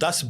10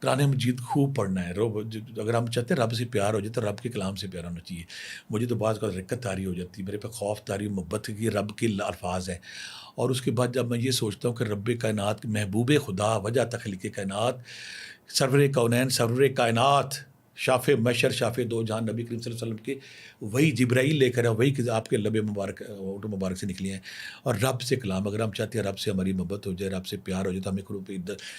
قرآن مجید خوب پڑھنا ہے. اگر ہم چاہتے ہیں رب سے پیار ہو جائے تو رب کے کلام سے پیار ہونا چاہیے. مجھے تو بعض کا رکت طاری ہو جاتی ہے, میرے پہ خوف طاری, محبت کی رب کے الفاظ ہیں. اور اس کے بعد جب میں یہ سوچتا ہوں کہ رب کائنات, محبوب خدا, وجہ تخلیق کائنات, سرور کونین, سرور کائنات, شاف مشر, شاف دو جہان, نبی کریم صلی اللہ علیہ وسلم کے وہی جبرائیل لے کر ہے, وہی آپ کے لب مبارک, ہونٹ مبارک سے نکلی ہیں. اور رب سے کلام, اگر ہم چاہتے ہیں رب سے ہماری محبت ہو جائے, رب سے پیار ہو جائے, تو ہمیں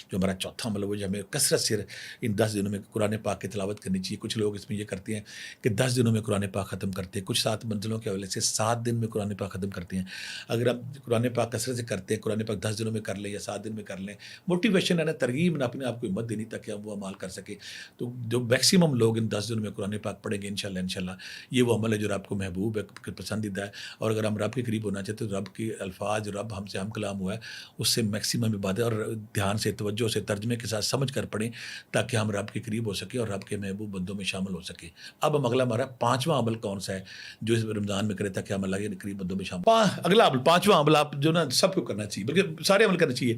جو ہمارا چوتھا عمل ہو جائے, ہمیں کثرت سے ان 10 دنوں میں قرآن پاک کی تلاوت کرنی چاہیے. کچھ لوگ اس میں یہ کرتے ہیں کہ 10 دنوں میں قرآن پاک ختم کرتے ہیں, کچھ 7 منزلوں کے حوالے سے 7 دن میں قرآن پاک ختم کرتے ہیں. اگر ہم قرآن پاک کثرت سے کرتے ہیں, قرآن پاک 10 دنوں میں کر لیں یا 7 دن میں کر لیں, موٹیویشن ہے نا, ترغیب نہ, اپنے آپ کو ہمت دینی تاکہ ہم وہ عمال کر سکیں. تو جو میکسیمم لوگ ان 10 دنوں میں قرآن پاک پڑھیں گے انشاءاللہ یہ وہ عمل ہے جو رب کو محبوب ہے, پسندیدہ ہے. اور اگر ہم رب کے قریب ہونا چاہتے ہیں تو رب کے الفاظ, جو رب ہم سے ہم کلام ہوا ہے, اس سے میکسیمم عبادت اور دھیان سے, توجہ سے, ترجمے کے ساتھ سمجھ کر پڑھیں تاکہ ہم رب کے قریب ہو سکیں اور رب کے محبوب بندوں میں شامل ہو سکیں. اب ہم اگلا ہمارا 5واں عمل کون سا ہے جو اس رمضان میں کرے تاکہ ہم اللہ کے قریب بندوں میں شامل. اگلا عمل, 5واں عمل, آپ جو نا سب کو کرنا چاہیے, بلکہ سارے عمل کرنا چاہیے.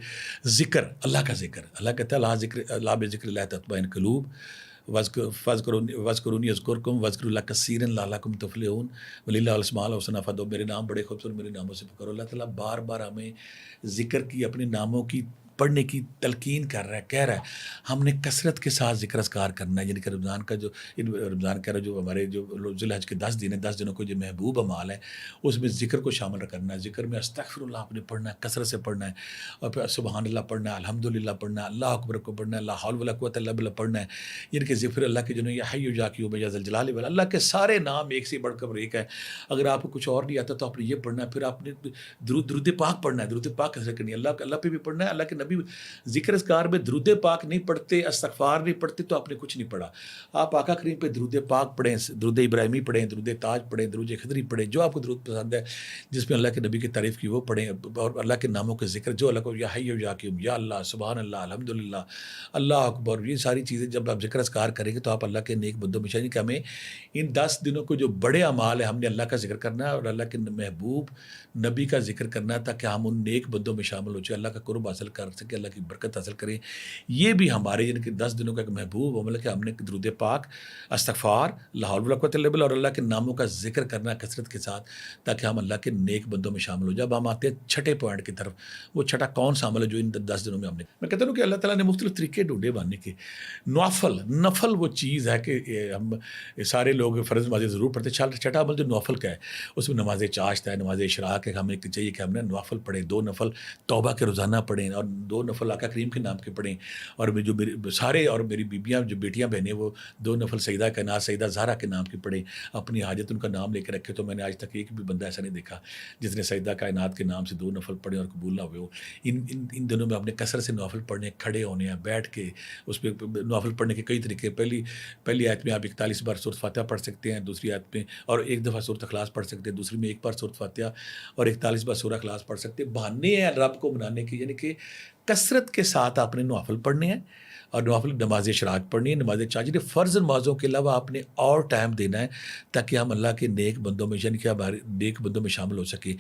ذکر, اللہ کا ذکر. اللہ کہتا ہے اللہ بذکر اللہ تطمئن القلوب, وذکرونی اذکرکم وذکروا اللہ کثیرا لعلکم تفلحون وللہ الاسماء الحسنی فادعوہ. میرے نام بڑے خوبصورت, میرے ناموں سے پکارو. اللہ تعالیٰ بار بار ہمیں ذکر کی, اپنے ناموں کی پڑھنے کی تلقین کر رہا ہے, کہہ رہا ہے ہم نے کثرت کے ساتھ ذکر اذکار کرنا ہے. یعنی کہ رمضان کا جو رمضان کہہ رہا جو ہمارے جو ذی الحج کے 10 دن ہیں, 10 دنوں کو جو محبوب اعمال ہے اس میں ذکر کو شامل کرنا ہے. ذکر میں استغفر اللہ آپ نے پڑھنا ہے, کثرت سے پڑھنا ہے, اور پھر سبحان اللہ پڑھنا ہے, الحمدللہ پڑھنا ہے, اللہ اکبر کو پڑھنا ہے, لا حول ولا قوۃ الا باللہ پڑھنا ہے. یعنی کہ ذکر اللہ کے جو یا حی یا قیوم یا ذی الجلال والا, اللہ کے سارے نام ایک سے بڑھ کر ایک ہے. اگر آپ کو کچھ اور نہیں آتا تو آپ نے یہ پڑھنا ہے. پھر آپ نے درود پاک پڑھنا ہے, درود پاک کثرت کرنی ہے, اللہ پہ بھی پڑھنا ہے. اللہ کے نبی ذکر اذکار میں درود پاک نہیں پڑھتے, استغفار نہیں پڑھتے, تو آپ نے کچھ نہیں پڑھا. آپ آقا کریم پہ درود پاک پڑھیں, درود ابراہیمی پڑھیں, درود تاج پڑھیں, درود خدری پڑھیں, جو آپ کو درود پسند ہے جس میں اللہ کے نبی کی تعریف کی وہ پڑھیں. اور اللہ کے ناموں کے ذکر, جو اللہ کو یا حی یا قیوم, یا اللہ, سبحان اللہ, الحمدللہ, اللہ اکبر, یہ ساری چیزیں جب آپ ذکر اذکار کریں گے تو آپ اللہ کے نیک بندوں میں شامل. کہ ہمیں ان 10 دنوں کو جو بڑے اعمال ہیں, ہم نے اللہ کا ذکر کرنا ہے اور اللہ کے محبوب نبی کا ذکر کرنا ہے تاکہ ہم ان نیک بندوں میں شامل ہو جائے, اللہ کا قرب حاصل کر سکیں, اللہ کی برکت حاصل کریں. یہ بھی ہمارے یعنی کہ 10 دنوں کا ایک محبوب عمل ہے کہ ہم نے درود پاک, استغفار, لا حول ولا قوۃ الا باللہ اور اللہ کے ناموں کا ذکر کرنا ہے کثرت کے ساتھ تاکہ ہم اللہ کے نیک بندوں میں شامل ہو. جب ہم آتے ہیں چھٹے پوائنٹ کی طرف, وہ چھٹا کون سا عمل ہے جو ان 10 دنوں میں ہم نے, میں کہتا ہوں کہ اللہ تعالیٰ نے مختلف طریقے ڈھونڈے ماننے کے. نفل وہ چیز ہے کہ ہم سارے لوگ فرض نمازیں ضرور پڑھتے ہیں. چھٹا عمل جو نوافل کا ہے اس میں نماز چاشت ہے, نماز اشراق ہے. ہمیں چاہیے کہ ہم نے نوافل پڑھیں, 2 نفل توبہ کے روزانہ پڑھیں اور 2 نفل آقا کریم کے نام کے پڑھیں. اور جو سارے اور میری بیبیاں جو بیٹیاں بہنیں وہ 2 نفل سیدہ کائنات سیدہ زہرا کے نام کی پڑھیں, اپنی حاجت ان کا نام لے کے رکھے. تو میں نے آج تک ایک بھی بندہ ایسا نہیں دیکھا جس نے سیدہ کائنات کے نام سے 2 نفل پڑھے اور قبول نہ ہوئے ہو. ان دنوں میں اپنے کثرت سے نوافل پڑھنے, کھڑے ہونے ہیں, بیٹھ کے. اس پہ نوافل پڑھنے کے کئی طریقے. پہلی آیت میں آپ 41 بار سورۃ فاتحہ پڑھ سکتے ہیں, دوسری آیت میں اور ایک دفعہ سورۃ اخلاص پڑھ سکتے ہیں, دوسری میں 1 بار سورۃ فاتحہ اور 41 بار سورہ اخلاص پڑھ سکتے ہیں. بہانے ہیں رب کو منانے کے, یعنی کہ کثرت کے ساتھ آپ نے نوافل پڑھنے ہیں اور نوافل نماز اشراق پڑھنی ہے, نماز چاچی. فرض نمازوں کے علاوہ آپ نے اور ٹائم دینا ہے تاکہ ہم اللہ کے نیک بندوں میں یعنی کہ ہمارے نیک بندوں میں شامل ہو سکیں.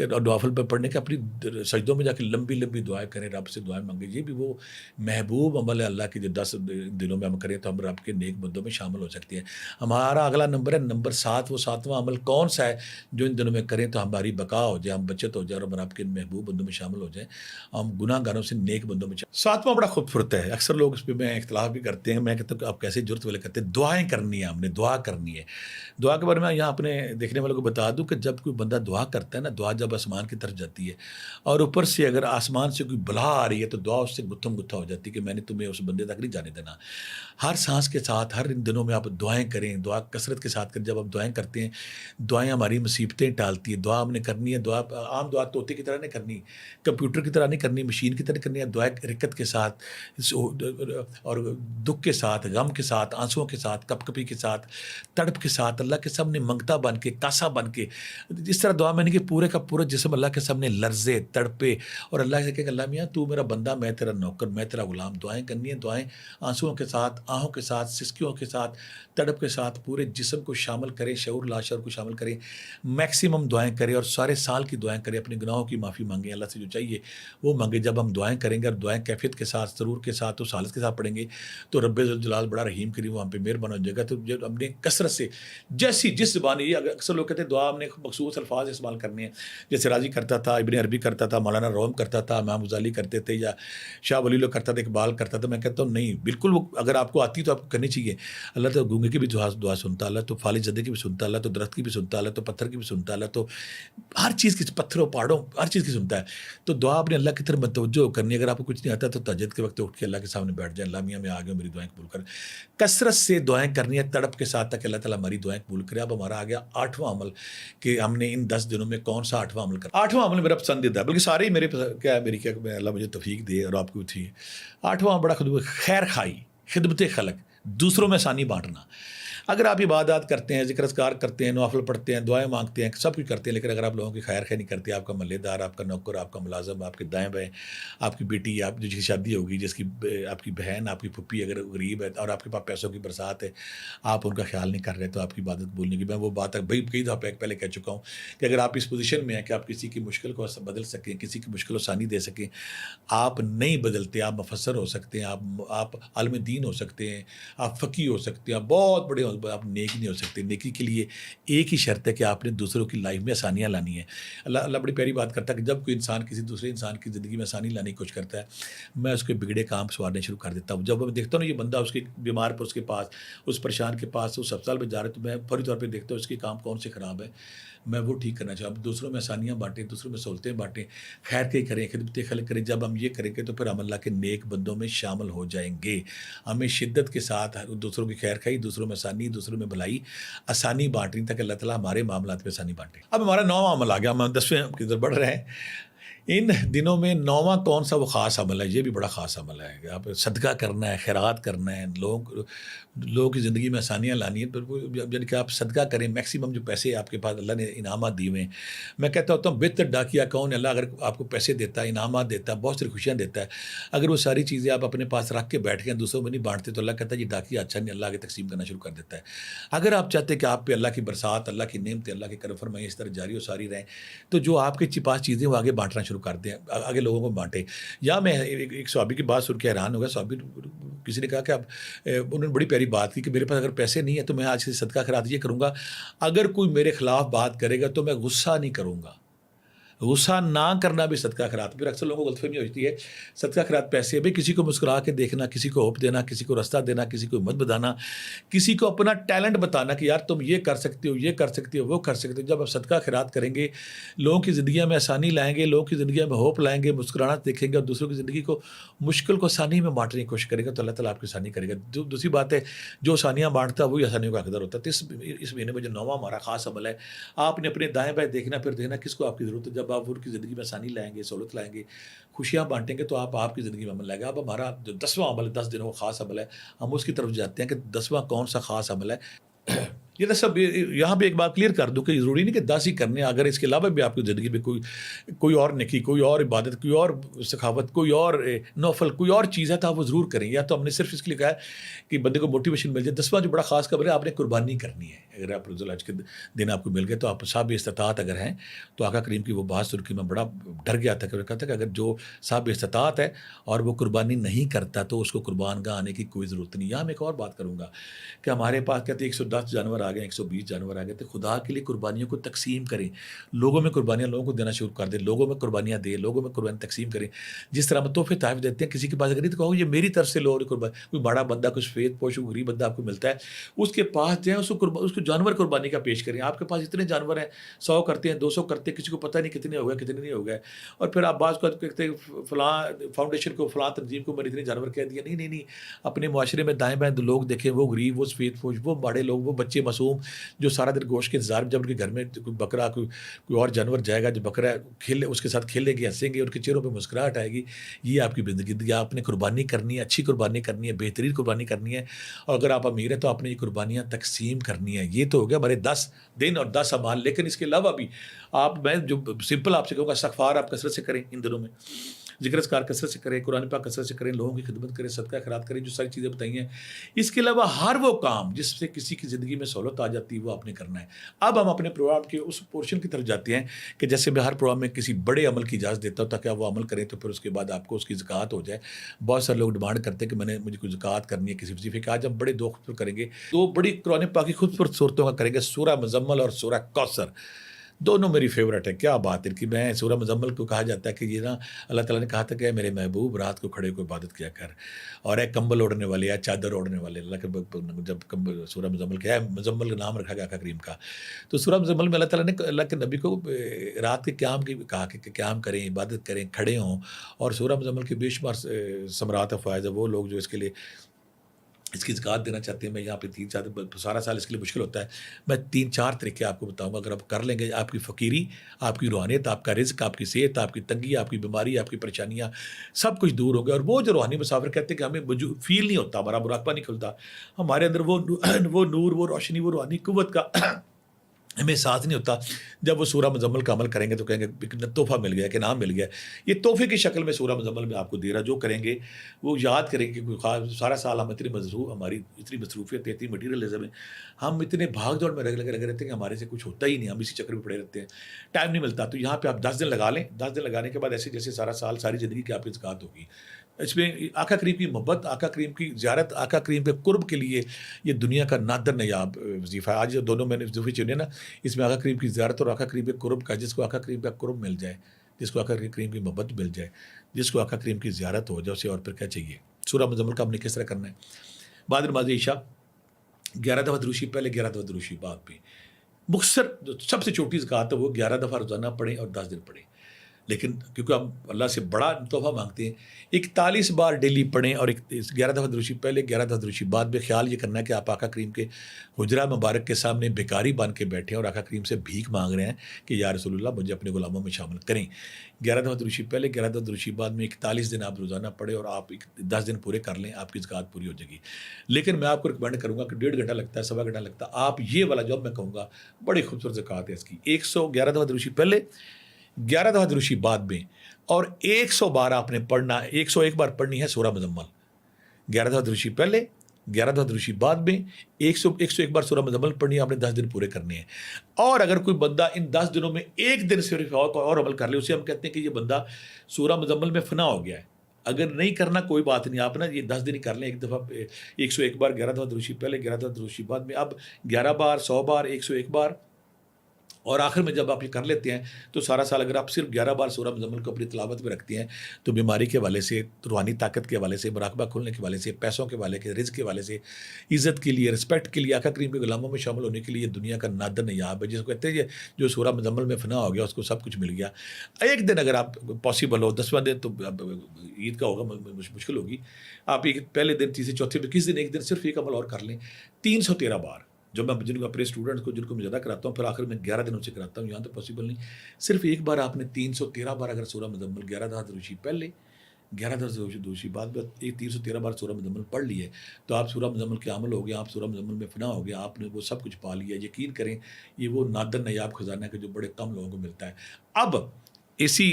اور نوافل پہ پڑھنے کے اپنی سجدوں میں جا کے لمبی لمبی دعائیں کریں, رب سے دعائیں مانگیں. یہ بھی وہ محبوب عمل ہے اللہ کے جو 10 دنوں میں ہم کریں تو ہم رب کے نیک بندوں میں شامل ہو سکتے ہیں. ہمارا اگلا نمبر ہے نمبر 7. وہ 7واں عمل کون سا ہے جو ان دنوں میں کریں تو ہماری بقا ہو جائے, ہم بچت ہو جائے اور ہم رب کے محبوب بندوں میں شامل ہو جائیں, ہم گناہ گاروں سے نیک بندوں میں. 7واں بڑا خوبصورت ہے. اکثر لوگ اس پہ میں اختلاف بھی کرتے ہیں. میں کہتا ہوں کہ آپ کیسے جرت والے کرتے ہیں. دعائیں کرنی ہے, ہم نے دعا کرنی ہے. دعا کے بارے میں یہاں اپنے دیکھنے والوں کو بتا دوں کہ جب کوئی بندہ دعا کرتا ہے نا, دعا جب آسمان کی طرف جاتی ہے اور اوپر سے اگر آسمان سے کوئی بلا آ رہی ہے تو دعا اس سے گتھم گتھا ہو جاتی ہے کہ میں نے تمہیں اس بندے تک نہیں جانے دینا. ہر سانس کے ساتھ ہر ان دنوں میں آپ دعائیں کریں, دعا کثرت کے ساتھ کریں. جب آپ دعائیں کرتے ہیں, دعائیں ہماری مصیبتیں ٹالتی ہے. دعا ہم نے کرنی ہے, دعا عام دعا طوطے کی طرح نہیں کرنی, کمپیوٹر کی طرح نہیں کرنی, مشین کی طرح کرنی ہے. دعائیں رکت کے ساتھ اور دکھ کے ساتھ, غم کے ساتھ, آنسوؤں کے ساتھ, کپ کپی کے ساتھ, تڑپ کے ساتھ, اللہ کے سامنے منگتا بن کے, کاسا بن کے. جس طرح دعا میں نے کہ پورے کا پورا جسم اللہ کے سامنے لرزے, تڑپے اور اللہ سے کہ اللہ میاں تو میرا بندہ, میں تیرا نوکر, میں تیرا غلام. دعائیں کرنی ہیں. دعائیں آنسوؤں کے ساتھ, آہوں کے ساتھ, سسکیوں کے ساتھ, تڑپ کے ساتھ پورے جسم کو شامل کریں, شعور لاشعور کو شامل کریں. میکسیمم دعائیں کریں اور سارے سال کی دعائیں کریں. اپنے گناہوں کی معافی مانگیں, اللہ سے جو چاہیے وہ مانگیں. جب ہم دعائیں کریں گے اور دعائیں کیفیت کے ساتھ, ضرور کے ساتھ, تو سالس کے ساتھ پڑھیں گے تو رب ذوالجلال بڑا رحیم کریم وہ ہم پہ مہربان ہو جائے گا. تو جب ہم نے کثرت سے جس زبان یہ اکثر لوگ کہتے ہیں دعا ہم نے مخصوص الفاظ استعمال کرنے ہیں, جیسے راضی کرتا تھا, ابن عربی کرتا تھا, مولانا روم کرتا تھا, امام غزالی کرتے تھے, یا شاہ ولی اللہ کرتا تھا, اقبال کرتا تھا. میں کہتا ہوں نہیں, بالکل وہ اگر آپ کو آتی تو آپ کو کرنی چاہیے. اللہ تو گونگے کی بھی دعا سنتا, اللہ تو فالج زدے کی بھی سنتا, اللہ تو درخت کی بھی سنتا, اللہ تو پتھر کی بھی سنتا, اللہ تو ہر چیز کی, پتھروں پہاڑوں ہر چیز کی سنتا ہے. تو دعا اپنے اللہ کی طرف متوجہ کرنی. اگر آپ کو کچھ نہیں آتا تو تہجد کے وقت اٹھ کے اللہ کے سامنے بیٹھ جائیں, اللہ میاں میں آ گیا, میری دعائیں قبول کر. کثرت سے دعائیں کرنی ہے, تڑپ کے ساتھ تک اللہ تعالیٰ ہماری دعائیں قبول کرے. اب ہمارا آ گیا 8واں عمل کہ ہم نے ان 10 دنوں میں کون سا 8واں عمل کرا. 8واں عمل میرا پسندیدہ ہے, بلکہ سارے ہی میری اللہ مجھے توفیق دے اور آپ کو بھی تھی. 8واں بڑا خیر خائی, خدمت خلق, دوسروں میں آسانی بانٹنا. اگر آپ عبادات کرتے ہیں, ذکر اذکار کرتے ہیں, نوافل پڑھتے ہیں, دعائیں مانگتے ہیں, سب کچھ کرتے ہیں, لیکن اگر آپ لوگوں کی خیر نہیں کرتے, آپ کا محلے دار, آپ کا نوکر, آپ کا ملازم, آپ کے دائیں بائیں, آپ کی بیٹی, آپ جس کی شادی ہوگی, جس کی آپ کی بہن, آپ کی پھپھی اگر غریب ہے اور آپ کے پاس پیسوں کی برسات ہے, آپ ان کا خیال نہیں کر رہے تو آپ کی عبادت بھولنے کی. میں وہ بات بھائی کئی دفعہ پہلے کہہ چکا ہوں کہ اگر آپ اس پوزیشن میں ہیں کہ آپ کسی کی مشکل کو بدل سکیں, کسی کی مشکل آسانی دے سکیں, آپ نہیں بدلتے, آپ مفسر ہو سکتے ہیں, آپ عالم دین ہو سکتے ہیں, آپ فقی ہو سکتے ہیں, آپ بہت بڑے آپ نیک نہیں ہو سکتے. نیکی کے لیے ایک ہی شرط ہے کہ آپ نے دوسروں کی لائف میں آسانیاں لانی ہیں. اللہ بڑی پیاری بات کرتا ہے کہ جب کوئی انسان کسی دوسرے انسان کی زندگی میں آسانی لانے کی کوشش کرتا ہے, میں اس کے بگڑے کام سوارنے شروع کر دیتا ہوں. جب میں دیکھتا ہوں نا یہ بندہ اس کے بیمار پر اس کے پاس, اس پریشان کے پاس, اس اسپتال میں جا رہے, تو میں فوری طور پہ دیکھتا ہوں اس کے کام کون سے خراب ہے, میں وہ ٹھیک کرنا چاہوں. دوسروں میں آسانیاں بانٹیں, دوسروں میں سہولتیں بانٹیں, خیر کے کریں, خدمت خلق کریں. جب ہم یہ کریں گے تو پھر ہم اللہ کے نیک بندوں میں شامل ہو جائیں گے. ہمیں شدت کے ساتھ دوسروں کی خیر خائی, دوسروں میں آسانی, دوسروں میں بھلائی, آسانی بانٹیں تاکہ اللہ تعالیٰ ہمارے معاملات میں آسانی بانٹے. اب ہمارا 9واں عمل آ گیا, ہم 10ویں کی طرف بڑھ رہے ہیں. ان دنوں میں 9واں کون سا وہ خاص عمل ہے, یہ بھی بڑا خاص عمل ہے. آپ صدقہ کرنا ہے, خیرات کرنا ہے, لوگوں کی زندگی میں آسانیاں لانی ہیں. یعنی کہ آپ صدقہ کریں, میکسیمم جو پیسے آپ کے پاس اللہ نے انعامات دیے ہوئے ہیں. میں کہتا ہوتا ہوں بہتر ڈاکیا کون ہے, اللہ اگر آپ کو پیسے دیتا ہے, انعامات دیتا ہے, بہت ساری خوشیاں دیتا ہے, اگر وہ ساری چیزیں آپ اپنے پاس رکھ کے بیٹھ گئے, دوسروں میں نہیں بانٹتے, تو اللہ کہتا ہے یہ ڈاکیا اچھا نہیں, اللہ آگے تقسیم کرنا شروع کر دیتا ہے. اگر آپ چاہتے ہیں کہ آپ پہ اللہ کی برسات, اللہ کی نعمتیں, اللہ کے کرم فرمائیں اس طرح جاری و ساری رہیں, تو جو آپ کے پاس چیزیں وہ آگے بانٹنا شروع کر دیں, آگے لوگوں کو بانٹیں. یا میں ایک صحابی کی بات سن کے حیران ہو گیا. صحابی کسی نے کہا کہ اب انہوں نے بڑی پیاری بات کی کہ میرے پاس اگر پیسے نہیں ہیں تو میں آج سے صدقہ خیرات یہ کروں گا, اگر کوئی میرے خلاف بات کرے گا تو میں غصہ نہیں کروں گا. غصہ نہ کرنا بھی صدقہ خیرات. پھر اکثر لوگوں کو غلط فہمی ہوتی ہے صدقہ خیرات پیسے بھی, کسی کو مسکرا کے دیکھنا, کسی کو ہوپ دینا, کسی کو راستہ دینا, کسی کو ہمت بتانا, کسی کو اپنا ٹیلنٹ بتانا کہ یار تم یہ کر سکتے ہو, یہ کر سکتے ہو, وہ کر سکتے ہو. جب آپ صدقہ خیرات کریں گے, لوگوں کی زندگیوں میں آسانی لائیں گے, لوگوں کی زندگیوں میں ہوپ لائیں گے, مسکرانا دیکھیں گے, اور دوسروں کی زندگی کو مشکل کو آسانی میں بانٹنے کی کوشش کرے گا, تو اللہ تعالیٰ آپ کی آسانی کرے گا. دوسری بات ہے جو آسانیاں بانٹتا ہے وہی آسانیوں کا حقدار ہوتا ہے. تو اس مہینے میں جو 9واں ہمارا خاص عمل ہے, آپ نے اپنے دائیں بائیں دیکھنا, پھر دیکھنا کس کو آپ کی ضرورت ہے. جب آپ ان کی زندگی میں آسانی لائیں گے, سہولت لائیں گے, خوشیاں بانٹیں گے, تو آپ کی زندگی میں عمل لائے گا. اب ہمارا جو 10واں عمل ہے, 10 دنوں کا خاص عمل ہے, ہم اس کی طرف جاتے ہیں کہ 10واں کون سا خاص عمل ہے. یہ سب یہاں پہ ایک بات کلیئر کر دوں کہ ضروری نہیں کہ 10 ہی کرنے, اگر اس کے علاوہ بھی آپ کی زندگی میں کوئی اور نیکی, کوئی اور عبادت, کوئی اور سخاوت, کوئی اور نوفل, کوئی اور چیز ہے تو آپ وہ ضرور کریں. یا تو ہم نے صرف اس کے لیے کہا ہے کہ بندے کو موٹیویشن مل جائے. 10واں جو بڑا خاص خبر ہے, آپ نے قربانی کرنی ہے. اگر آپ ذوالحج کے دن آپ کو مل گئے تو آپ صاحب استطاعت اگر ہیں, تو آقا کریم کی وہ بات سن کے میں بڑا ڈر گیا تھا. کہتا کہ اگر جو صاحب استطاعت ہے اور وہ قربانی نہیں کرتا تو اس کو قربان گاہ آنے کی کوئی ضرورت نہیں. یہاں میں ایک اور بات کروں گا کہ ہمارے پاس کہتے ہیں 110 جانور آ گئے, 120 جانور آ گئے, تو خدا کے لیے قربانیوں کو تقسیم کریں. لوگوں میں قربانیاں لوگوں کو دینا شروع کر دیں, لوگوں میں قربانیاں دیں, لوگوں میں قربانی تقسیم کریں. جس طرح ہم تحفے تحائف دیتے ہیں, کسی کے پاس اگر نہیں تو کہو یہ میری طرف سے لو قربانی. کوئی بڑا بندہ, کچھ فیت پوش, غریب بندہ آپ کو ملتا ہے, اس کے پاس جائیں, اس کو جانور قربانی کا پیش کریں. آپ کے پاس اتنے جانور ہیں, 100 کرتے ہیں, 200 کرتے ہیں, کسی کو پتہ نہیں کتنے ہو گئے کتنے نہیں ہو گئے. اور پھر آپ بعض کو کہتے ہیں فلاں فاؤنڈیشن کو, فلاں تنظیم کو میں نے اتنے جانور کہہ دیا. نہیں, اپنے معاشرے میں دائیں بائیں لوگ دیکھیں, وہ غریب, وہ سفید پوش, وہ بڑے لوگ, وہ بچے معصوم جو سارا دن گوشت کے انتظار میں, جب ان کے گھر میں کوئی بکرا, کوئی اور جانور جائے گا جو بکرا کھیلے, اس کے ساتھ کھیلیں گے, ہنسیں گے, ان کے چہروں پہ مسکراہٹ آئے گی. یہ آپ کی زندگی, آپ نے قربانی کرنی ہے, اچھی قربانی کرنی ہے, بہترین قربانی کرنی ہے. اور اگر آپ امیر ہیں تو آپ نے یہ قربانیاں تقسیم کرنی ہے. یہ تو ہو گیا ہمارے 10 دن اور 10 اعمال. لیکن اس کے علاوہ بھی میں جو سمپل آپ سے کہوں گا, استغفار آپ کثرت سے کریں ان دنوں میں. ذکر اذکار کثرت سے کریں, قرآن پاک کثرت سے کریں, لوگوں کی خدمت کریں, صدقہ خیرات کریں, جو ساری چیزیں بتائی ہیں. اس کے علاوہ ہر وہ کام جس سے کسی کی زندگی میں سہولت آ جاتی ہے وہ آپ نے کرنا ہے. اب ہم اپنے پروگرام کے اس پورشن کی طرف جاتے ہیں کہ جیسے میں ہر پروگرام میں کسی بڑے عمل کی اجازت دیتا ہوں تاکہ آپ وہ عمل کریں تو پھر اس کے بعد آپ کو اس کی زکوٰۃ ہو جائے. بہت سارے لوگ ڈیمانڈ کرتے ہیں کہ مجھے کوئی زکوٰۃ کرنی ہے کسی وظیفے کا. آج ہم بڑے دو خوبصورت کریں گے, دو بڑی قرآن پاک کی خوبصورت صورتوں کا کریں گے, سورہ مزمل اور سورہ کوثر. دونوں میری فیوریٹ ہے. کیا بات ہے کہ میں سورہ مزمل کو کہا جاتا ہے کہ یہ نا اللہ تعالیٰ نے کہا تھا کہ میرے محبوب رات کو کھڑے کو عبادت کیا کر, اور ایک کمبل اوڑھنے والے یا چادر اوڑھنے والے. اللہ کے جب سورہ مزمل کیا ہے, مزمل کا نام رکھا گیا آقا کریم کا, تو سورہ مزمل میں اللہ تعالیٰ نے اللہ کے نبی کو رات کے قیام کی کہا کہ قیام کریں, عبادت کریں, کھڑے ہوں. اور سورہ مزمل کے بے شمار ثمرات و فوائد ہے. وہ لوگ جو اس کے لیے اس کی زکوٰۃ دینا چاہتے ہیں, میں یہاں پہ 3-4 سارا سال اس کے لیے مشکل ہوتا ہے, میں 3-4 طریقے آپ کو بتاؤں گا. اگر آپ کر لیں گے, آپ کی فقیری, آپ کی روحانیت, آپ کا رزق, آپ کی صحت, آپ کی تنگی, آپ کی بیماری, آپ کی پریشانیاں سب کچھ دور ہو گیا. اور وہ جو روحانی مسافر کہتے ہیں کہ ہمیں فیل نہیں ہوتا, ہمارا مراقبہ نہیں کھلتا, ہمارے اندر وہ نور, وہ روشنی, وہ روحانی قوت کا ہمیں احساس نہیں ہوتا. جب وہ سورہ مزمل کا عمل کریں گے تو کہیں گے تحفہ مل گیا, کہ نام مل گیا. یہ تحفے کی شکل میں سورہ مزمل میں آپ کو دے رہا. جو کریں گے وہ یاد کریں کہ سارا سال ہم اتنی ہماری اتنی مصروفیت ہے, اتنی مٹیریلزم ہے, ہم اتنے بھاگ دوڑ میں لگے رہتے ہیں کہ ہمارے سے کچھ ہوتا ہی نہیں, ہم اسی چکر میں پڑے رہتے ہیں, ٹائم نہیں ملتا. تو یہاں پہ آپ 10 دن لگا لیں. 10 دن لگانے کے بعد ایسے جیسے سارا سال ساری زندگی کی آپ کی زکوٰۃ ہوگی. اس میں آقا کریم کی محبت, آقا کریم کی زیارت, آقا کریم کے قرب کے لیے یہ دنیا کا نادر نیاب وظیفہ ہے. آج جو دونوں میں نے وظیفے چنے نا, اس میں آقا کریم کی زیارت اور آقا کریم کے قرب کا, جس کو آقا کریم کا قرب مل جائے, جس کو آقا کریم کی محبت مل جائے, جس کو آقا کریم کی زیارت ہو جائے, اسے اور پھر کیا چاہیے. سورہ مزمل کا ہم نے کس طرح کرنا ہے. بعد نماز عشاء 11 دفعہ دروشی پہلے, 11 دفعہ دروشی بعد پہ. مختصر جو سب سے چھوٹی زکوٰۃ ہے وہ 11 دفعہ روزانہ پڑھیں اور 10 دن پڑھیں. لیکن کیونکہ ہم اللہ سے بڑا تحفہ مانگتے ہیں, 41 بار ڈیلی پڑھیں اور 11 دفعہ دروشی پہلے, 11 دفعہ دروشی بعد میں. خیال یہ کرنا ہے کہ آپ آقا کریم کے حجرہ مبارک کے سامنے بیکاری بن کے بیٹھے ہیں اور آقا کریم سے بھیک مانگ رہے ہیں کہ یا رسول اللہ مجھے اپنے غلاموں میں شامل کریں. 11 دفعہ دروشی پہلے, 11 دفعہ دروشی بعد میں. 41 دن آپ روزانہ پڑھیں اور آپ 10 دن پورے کر لیں, آپ کی زکوٰۃ پوری ہو جائے گی. لیکن میں آپ کو ریکمینڈ کروں گا کہ 1.5 گھنٹہ لگتا ہے, 1.25 گھنٹہ لگتا ہے. آپ یہ والا جو میں کہوں گا بڑی خوبصورت زکوٰۃ ہے اس کی. 111 دفعہ دروشی پہلے, 11 دفعہ دروشی بعد میں, اور 100 بار آپ نے پڑھنا, 101 بار پڑھنی ہے سورہ مزمل. 11 دفعہ دروشی پہلے, 11 دفعہ دروشی بعد میں, 101 بار سورہ مزمل پڑھنی ہے. آپ نے 10 دن پورے کرنے ہیں. اور اگر کوئی بندہ ان 10 دنوں میں ایک دن صرف اور عمل کر لے, اسے ہم کہتے ہیں کہ یہ بندہ سورہ مزمل میں فنا ہو گیا ہے. اگر نہیں کرنا کوئی بات نہیں, آپ نا یہ 10 دن ہی کر لیں. ایک دفعہ 101 بار, 11 دفعہ دروشی پہلے, 11 دفعہ دروشی بعد میں. اب 11 بار, 100 بار, 101 بار, اور آخر میں جب آپ یہ کر لیتے ہیں تو سارا سال اگر آپ صرف 11 بار سورہ مزمل کو اپنی تلاوت میں رکھتے ہیں تو بیماری کے حوالے سے, روحانی طاقت کے حوالے سے, مراقبہ کھولنے کے حوالے سے, پیسوں کے حوالے سے, رزق کے حوالے سے, عزت کے لیے, رسپیکٹ کے لیے, آقا کریم کے غلاموں میں شامل ہونے کے لیے دنیا کا نادر نیاب ہے. جس کو کہتے ہیں جو سورہ مزمل میں فنا ہو گیا اس کو سب کچھ مل گیا. ایک دن اگر آپ پاسبل ہو, 10واں دن تو عید کا ہوگا, مشکل ہوگی. آپ ایک پہلے دن, تیسرے, چوتھے دن, کس دن ایک دن صرف ایک عمل اور کر لیں. 313 بار جو میں جن کو اپنے اسٹوڈنٹس کو, جن کو میں زیادہ کراتا ہوں, پھر آخر میں 11 دنوں سے کراتا ہوں. یہاں تو پاسبل نہیں. صرف ایک بار آپ نے 313 بار اگر سورہ مزمل 11 دفعہ دروشی پہلے, 11 دفعہ دروشی بعد میں 313 بار سورہ مزمل پڑھ لی ہے تو آپ سورہ مزمل کے عمل ہو گیا, آپ سورہ مزمل میں فنا ہو گیا, آپ نے وہ سب کچھ پا لیا. یقین کریں یہ وہ نادر نیاب خزانہ ہے کہ جو بڑے کم لوگوں کو ملتا ہے. اب اسی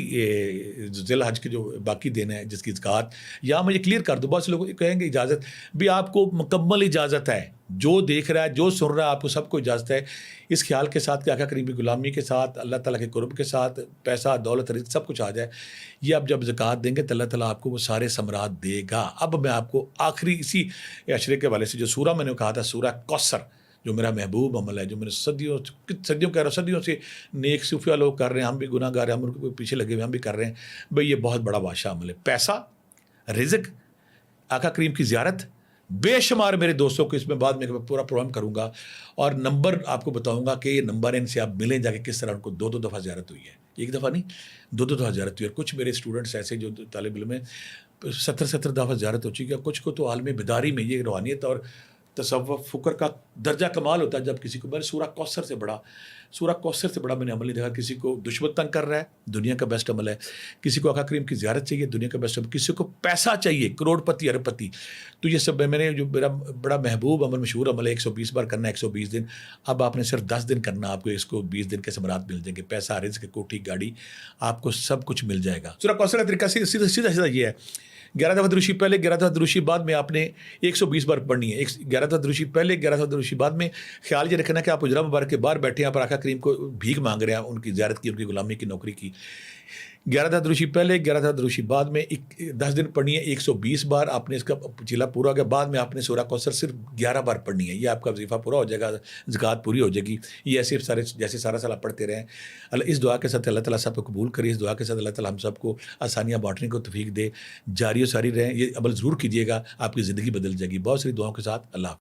ذی الحج کے جو باقی دن ہے جس کی زکوٰۃ, یہاں میں یہ کلیئر کر دوں. بہت سے لوگ کہیں گے اجازت بھی, آپ کو مکمل اجازت ہے, جو دیکھ رہا ہے, جو سن رہا ہے, آپ کو سب کو اجازت ہے اس خیال کے ساتھ کہ آقا کریم کی غلامی کے ساتھ, اللہ تعالیٰ کے قرب کے ساتھ, پیسہ, دولت, رزق سب کچھ آ جائے. یہ آپ جب زکوٰۃ دیں گے تو اللہ تعالیٰ آپ کو وہ سارے ثمرات دے گا. اب میں آپ کو آخری اسی عشرے کے حوالے سے جو سورہ میں نے کہا تھا, سورہ کوثر, جو میرا محبوب عمل ہے, جو میں نے صدیوں کہہ رہا ہوں, صدیوں سے نیک صوفیہ لوگ کر رہے ہیں, ہم بھی گناہ گار ہیں, ہم ان کو پیچھے لگے ہوئے, ہم بھی کر رہے ہیں. بھئی یہ بہت بڑا بادشاہ عمل ہے. پیسہ, رزق, آقا کریم کی زیارت, بے شمار میرے دوستوں کو اس میں بعد میں پورا پروگرام کروں گا اور نمبر آپ کو بتاؤں گا کہ یہ نمبر ان سے آپ ملیں جا کے کس طرح ان کو 2-2 دفعہ زیارت ہوئی ہے. ایک دفعہ نہیں, 2-2 دفعہ زیارت ہوئی ہے. کچھ میرے اسٹوڈنٹس ایسے جو طالب علم ہیں 70 دفعہ زیارت ہو چکی ہے. کچھ کو تو عالم بیداری میں یہ روحانیت اور تصوف فکر کا درجہ کمال ہوتا ہے جب کسی کو، میں نے سورہ کوثر سے بڑا میں نے عمل نہیں دیکھا. کسی کو دشمن تنگ کر رہا ہے، دنیا کا بیسٹ عمل ہے. کسی کو آقا کریم کی زیارت چاہیے، دنیا کا بیسٹ عمل. کسی کو پیسہ چاہیے، کروڑ پتی ارب پتی، تو یہ سب میں نے جو میرا بڑا محبوب عمل، مشہور عمل ہے 120 بار کرنا ہے 120 دن. اب آپ نے صرف 10 دن کرنا، آپ کو اس کو 20 دن کے ثمرات مل جائیں گے. پیسہ، رزق، کوٹھی، گاڑی، آپ کو سب کچھ مل جائے گا. سورہ کوثر کا طریقہ سیدھا سیدھا یہ ہے، 11 دفعہ دروشی پہلے، 11 دفعہ دروشی بعد میں آپ نے 120 بار پڑھنی ہے. 11 دفعہ دروشی پہلے، 11 دفعہ دروشی بعد میں. خیال یہ رکھنا کہ آپ حجرہ مبارک کے باہر بیٹھے ہیں پر آقا کریم کو بھیک مانگ رہے ہیں، ان کی زیارت کی، ان کی غلامی کی، نوکری کی. 11 دفعہ دروشی پہلے، 11 دفعہ دروشی بعد میں. 10 دن پڑھنی ہے 120 بار. آپ نے اس کا چیلا پورا ہو گیا. بعد میں آپ نے سورہ کوثر صرف 11 بار پڑھنی ہے. یہ آپ کا وظیفہ پورا ہو جائے گا، زکوٰۃ پوری ہو جائے گی. یہ ایسے سارے جیسے سارا سال آپ پڑھتے رہیں. اللہ اس دعا کے ساتھ اللہ تعالیٰ سب کو قبول کرے. اس دعا کے ساتھ اللہ تعالیٰ ہم سب کو آسانیاں بانٹنے کو توفیق دے. جاری و ساری رہیں. یہ عمل ضرور کیجیے گا، آپ کی زندگی بدل جائے گی. بہت ساری دعاؤں کے ساتھ اللہ حافظ.